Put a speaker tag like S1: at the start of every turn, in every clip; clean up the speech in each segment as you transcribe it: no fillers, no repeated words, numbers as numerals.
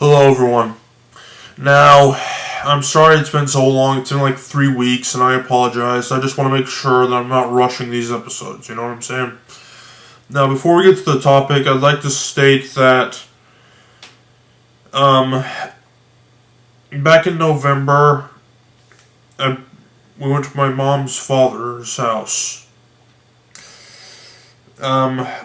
S1: Hello, everyone. Now, I'm sorry it's been so long. It's been like 3 weeks, and I apologize. I just want to make sure that I'm not rushing these episodes. You know what I'm saying? Now, before we get to the topic, I'd like to state that back in November, we went to my mom's father's house. Now,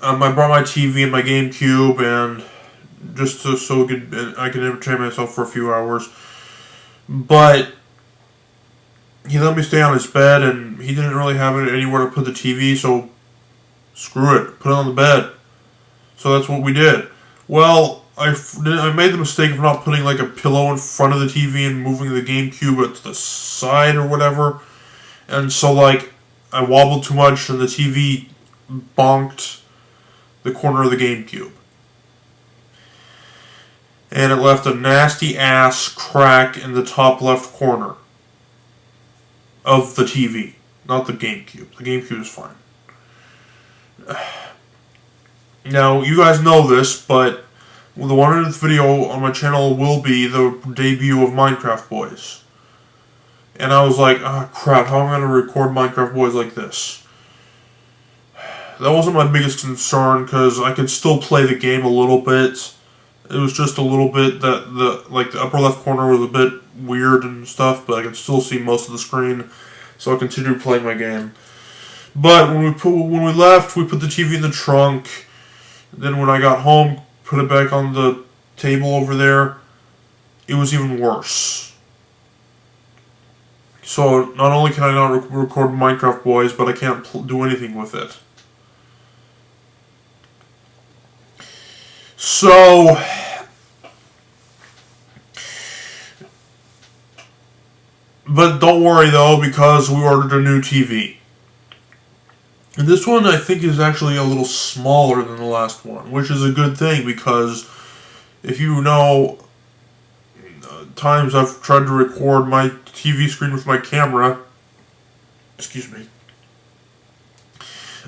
S1: I brought my TV and my GameCube, and just so I could entertain myself for a few hours. But he let me stay on his bed, and he didn't really have anywhere to put the TV, so screw it, put it on the bed. So that's what we did. Well, I made the mistake of not putting like a pillow in front of the TV and moving the GameCube to the side or whatever. And so like I wobbled too much and the TV bonked the corner of the GameCube. And it left a nasty ass crack in the top left corner of the TV. Not the GameCube. The GameCube is fine. Now, you guys know this, but the 100th video on my channel will be the debut of Minecraft Boys. And I was like, crap, how am I going to record Minecraft Boys like this? That wasn't my biggest concern, because I could still play the game a little bit. It was just a little bit that the upper left corner was a bit weird and stuff, but I could still see most of the screen, so I continued playing my game. But when we left, we put the TV in the trunk. Then when I got home, put it back on the table over there. It was even worse. So not only can I not record Minecraft Boys, but I can't do anything with it. So, but don't worry though, because we ordered a new TV. And this one I think is actually a little smaller than the last one, which is a good thing, because if you know, times I've tried to record my TV screen with my camera, excuse me,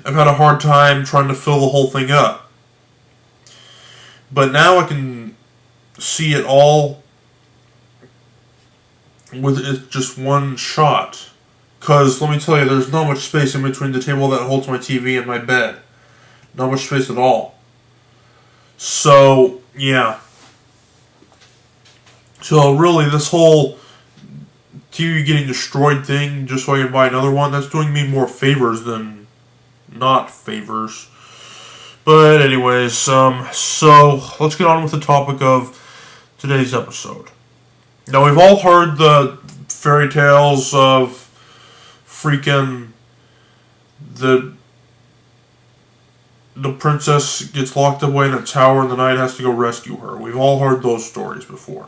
S1: I've had a hard time trying to fill the whole thing up. But now I can see it all with just one shot. Because, let me tell you, there's not much space in between the table that holds my TV and my bed. Not much space at all. So, yeah. So, really, this whole TV getting destroyed thing, just so I can buy another one, that's doing me more favors than not favors. But anyways, so let's get on with the topic of today's episode. Now, we've all heard the fairy tales of freaking the princess gets locked away in a tower and the knight has to go rescue her. We've all heard those stories before.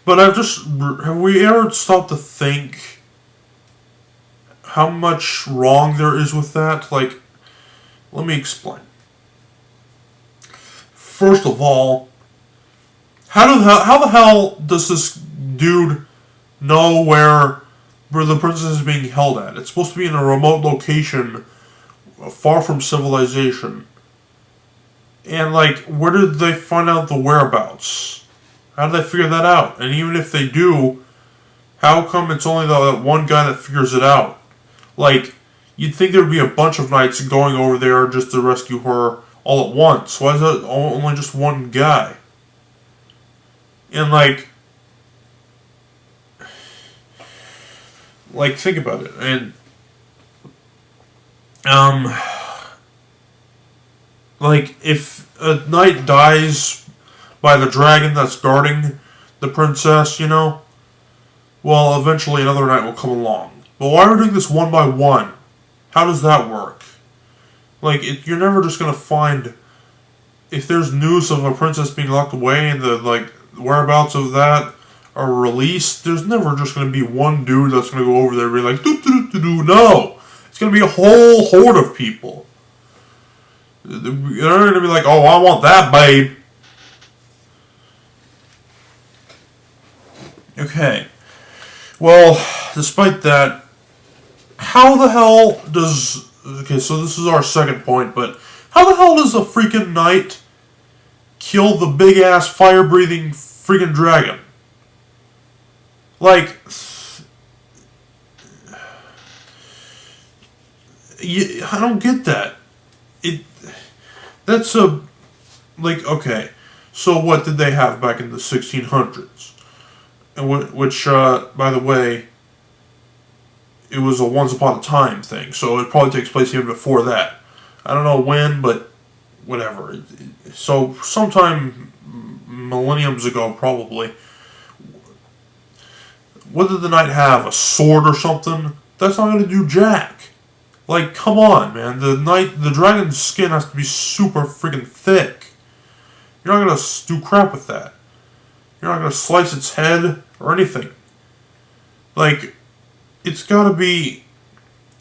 S1: But have we ever stopped to think how much wrong there is with that? Like, let me explain. First of all, how the hell does this dude know where the princess is being held at? It's supposed to be in a remote location, far from civilization. And, like, where did they find out the whereabouts? How did they figure that out? And even if they do, how come it's only that one guy that figures it out? Like, you'd think there would be a bunch of knights going over there just to rescue her all at once. Why is it only just one guy? And, like, think about it. And, like, if a knight dies by the dragon that's guarding the princess, you know, well, eventually another knight will come along. But why are we doing this one by one? How does that work? Like, you're never just gonna find, if there's news of a princess being locked away and the, like, whereabouts of that are released, there's never just gonna be one dude that's gonna go over there and be like, do. No! It's gonna be a whole horde of people. They're gonna be like, oh, I want that, babe. Okay. Well, despite that, how the hell does Okay, so this is our second point, but how the hell does a freaking knight kill the big-ass, fire-breathing freaking dragon? Like, I don't get that. That's a, like, okay, so what did they have back in the 1600s? And which, by the way, it was a once upon a time thing, so it probably takes place even before that. I don't know when, but whatever. So sometime millenniums ago, probably. What did the knight have? A sword or something? That's not going to do jack. Like, come on, man. The dragon's skin has to be super freaking thick. You're not going to do crap with that. You're not going to slice its head or anything. Like, it's got to be...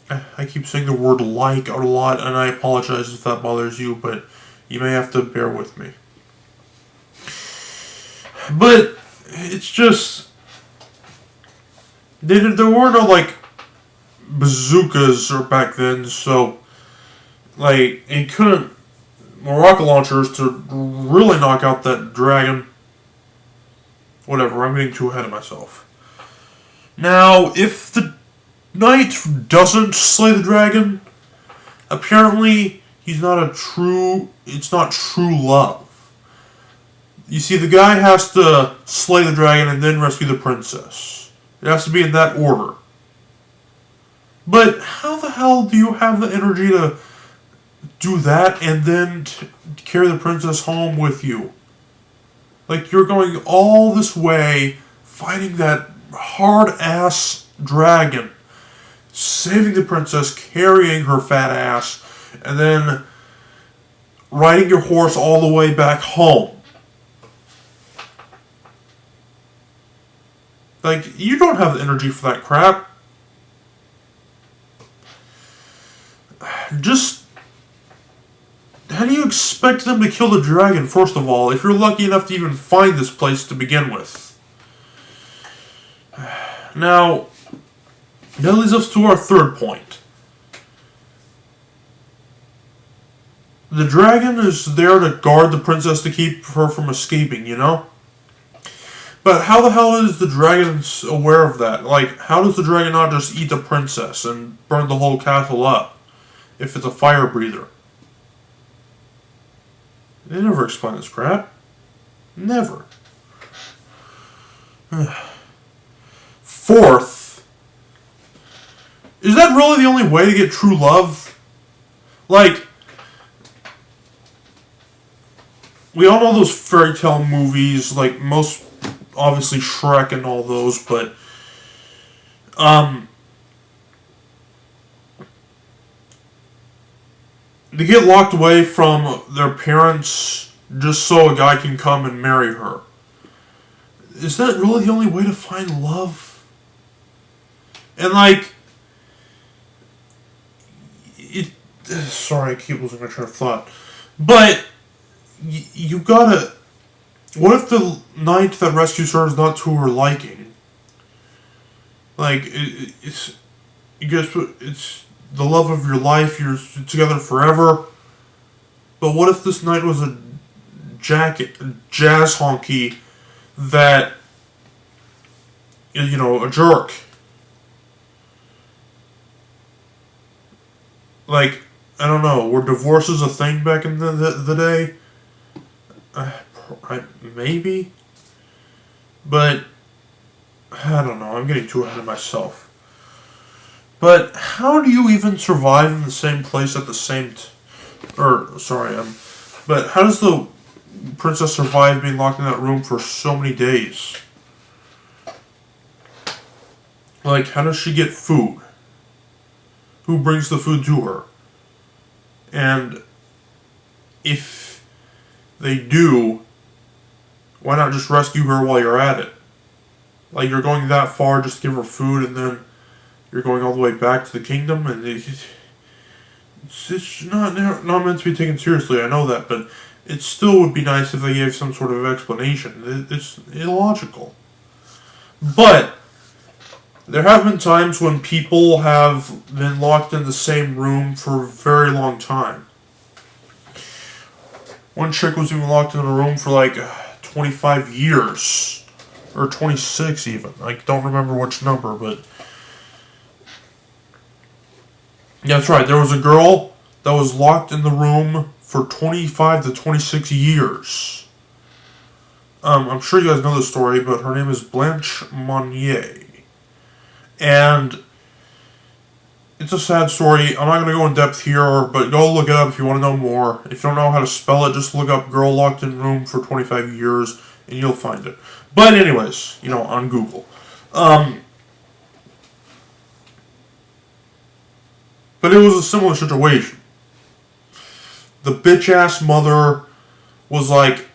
S1: I keep saying the word like a lot, and I apologize if that bothers you, but you may have to bear with me. But it's just... There were no, like, bazookas or back then, so, like, it couldn't... rocket launchers to really knock out that dragon. Whatever, I'm getting too ahead of myself. Now, if the knight doesn't slay the dragon, apparently it's not true love. You see, the guy has to slay the dragon and then rescue the princess. It has to be in that order. But how the hell do you have the energy to do that and then carry the princess home with you? Like, you're going all this way, fighting that hard-ass dragon, saving the princess, carrying her fat ass, and then riding your horse all the way back home. Like, you don't have the energy for that crap. Just... how do you expect them to kill the dragon, first of all, if you're lucky enough to even find this place to begin with? Now, that leads us to our third point. The dragon is there to guard the princess to keep her from escaping, you know? But how the hell is the dragon aware of that? Like, how does the dragon not just eat the princess and burn the whole castle up if it's a fire breather? They never explain this crap. Never. Fourth, is that really the only way to get true love? Like, we all know those fairy tale movies, like most, obviously Shrek and all those, but, they get locked away from their parents just so a guy can come and marry her. Is that really the only way to find love? And like, sorry, I keep losing my train of thought. But, you gotta... What if the knight that rescues her is not to her liking? Like, it's the love of your life, you're together forever. But what if this knight was a jazz honky that, you know, a jerk? Like, I don't know, were divorces a thing back in the day? Maybe? But, I don't know, I'm getting too ahead of myself. But, how do you even survive in the same place at the same but how does the princess survive being locked in that room for so many days? Like, how does she get food? Who brings the food to her? And if they do, why not just rescue her while you're at it? Like, you're going that far just to give her food, and then you're going all the way back to the kingdom, and it's not meant to be taken seriously, I know that, but it still would be nice if they gave some sort of explanation. It's illogical. But There have been times when people have been locked in the same room for a very long time. One chick was even locked in a room for like 25 years. Or 26 even. I don't remember which number, but... Yeah, that's right. There was a girl that was locked in the room for 25 to 26 years. I'm sure you guys know the story, but her name is Blanche Monnier. And it's a sad story. I'm not going to go in depth here, but go look it up if you want to know more. If you don't know how to spell it, just look up girl locked in room for 25 years, and you'll find it. But anyways, on Google. But it was a similar situation. The bitch-ass mother was like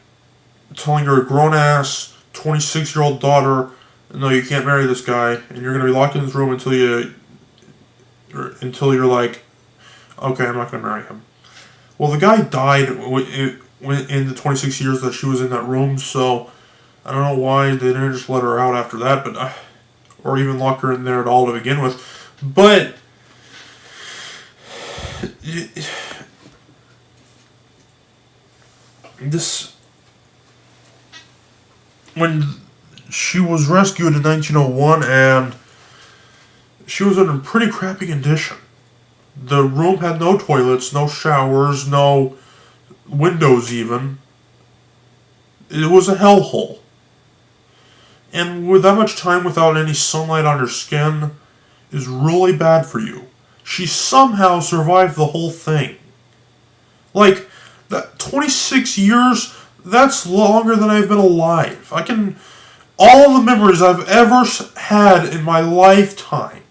S1: telling her grown-ass 26-year-old daughter, no, you can't marry this guy, and you're going to be locked in this room until you're like, okay, I'm not going to marry him. Well, the guy died in the 26 years that she was in that room, so I don't know why they didn't just let her out after that, but or even lock her in there at all to begin with. But when she was rescued in 1901, and she was in a pretty crappy condition. The room had no toilets, no showers, no windows even. It was a hellhole. And with that much time without any sunlight on her skin is really bad for you. She somehow survived the whole thing. Like, that 26 years, that's longer than I've been alive. All the memories I've ever had in my lifetime.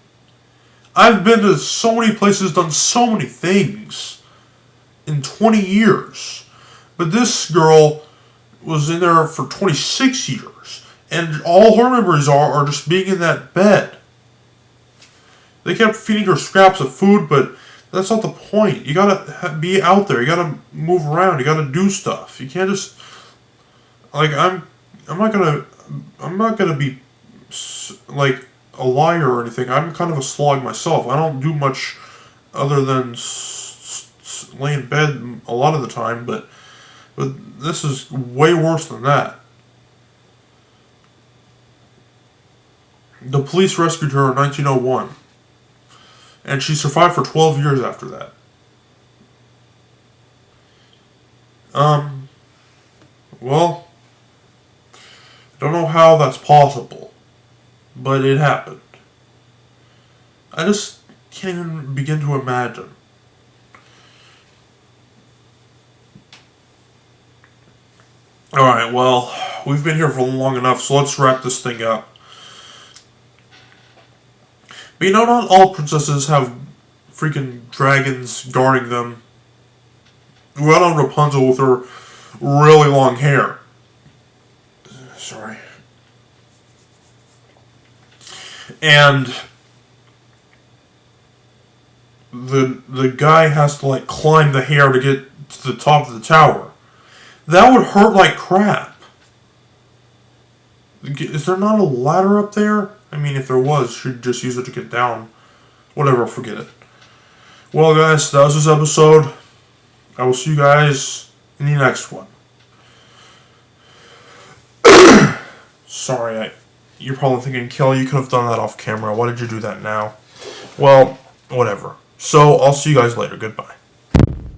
S1: I've been to so many places, done so many things in 20 years. But this girl was in there for 26 years. And all her memories are just being in that bed. They kept feeding her scraps of food, but that's not the point. You gotta be out there. You gotta move around. You gotta do stuff. You can't just... Like, I'm not gonna be, like, a liar or anything. I'm kind of a slog myself. I don't do much other than lay in bed a lot of the time, but this is way worse than that. The police rescued her in 1901, and she survived for 12 years after that. Well, don't know how that's possible, but it happened. I just can't even begin to imagine. Alright, well, we've been here for long enough, so let's wrap this thing up. But not all princesses have freaking dragons guarding them. We went on Rapunzel with her really long hair. Sorry. And the guy has to, like, climb the hair to get to the top of the tower. That would hurt like crap. Is there not a ladder up there? I mean, if there was, she'd just use it to get down. Whatever, forget it. Well, guys, that was this episode. I will see you guys in the next one. Sorry, you're probably thinking, Kelly, you could have done that off camera. Why did you do that now? Well, whatever. So, I'll see you guys later. Goodbye.